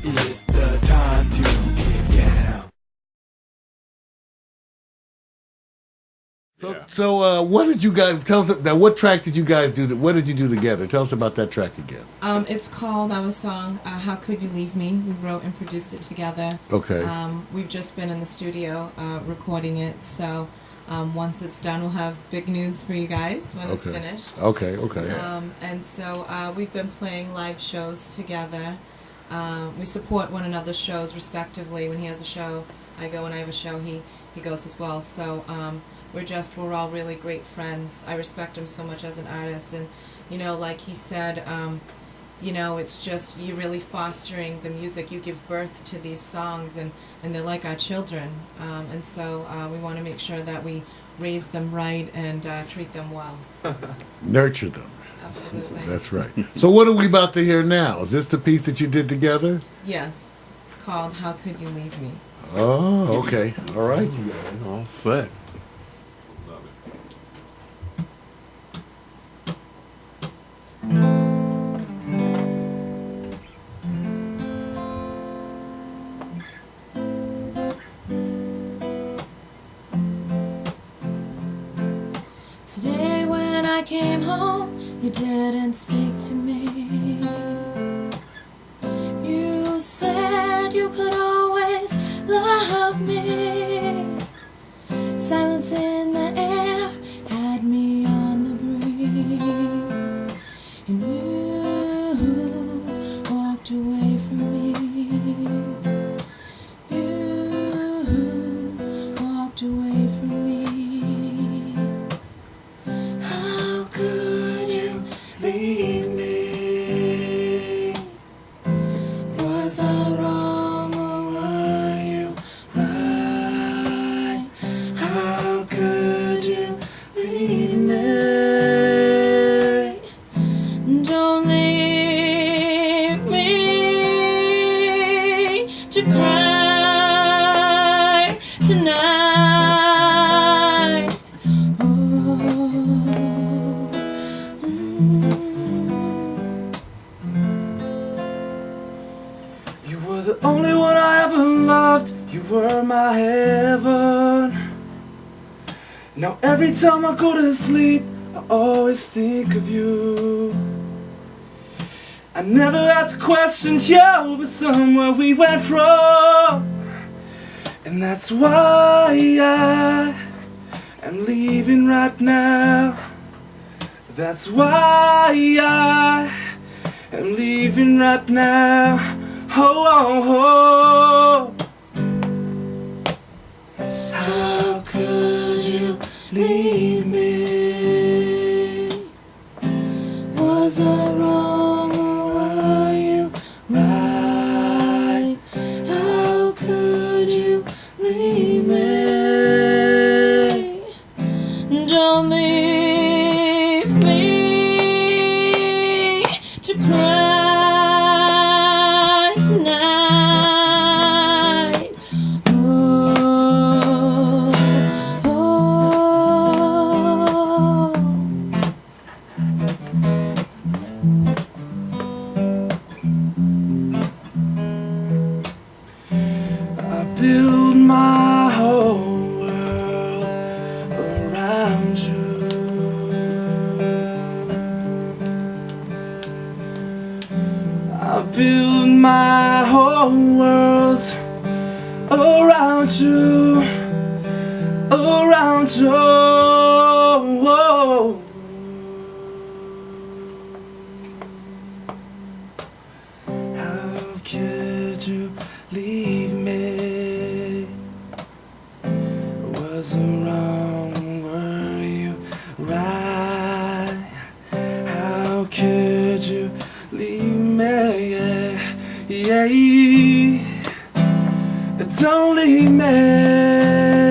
It's the time to get down. So, what did you guys tell us now? What track did you guys do? What did you do together? Tell us about that track again. It's called our song "How Could You Leave Me." We wrote and produced it together. Okay. We've just been in the studio recording it, so once it's done, we'll have big news for you guys when it's finished. Okay. And so we've been playing live shows together. We support one another's shows respectively. When he has a show, I go. When I have a show, he goes as well. So we're all really great friends. I respect him so much as an artist, and like he said, it's just you really fostering the music. You give birth to these songs, and they're like our children, and so we want to make sure that we raise them right and treat them well. Nurture them. Absolutely. That's right. So what are we about to hear now? Is this the piece that you did together? Yes. It's called "How Could You Leave Me." Oh, okay. All right. All set. Today when I came home, you didn't speak to me. You said you could always love me. Silence in the air had me on the brink, and you walked away from me. You walked away from me. Leave me. Was I wrong or were you right? How could you leave me? Don't leave me to cry tonight. You were the only one I ever loved. You were my heaven. Now every time I go to sleep, I always think of you. I never ask questions, yo, but somewhere we went wrong. And that's why I am leaving right now. That's why I am leaving right now. Oh, oh, oh. How could you leave me? Was I wrong or were you right? How could you leave me? Don't leave me to cry tonight. Oh, oh. I build my whole world around you. I build my whole world around you, around you. How could you leave me? Was I wrong? Were you right? How could you leave me? Yeah. Don't leave me.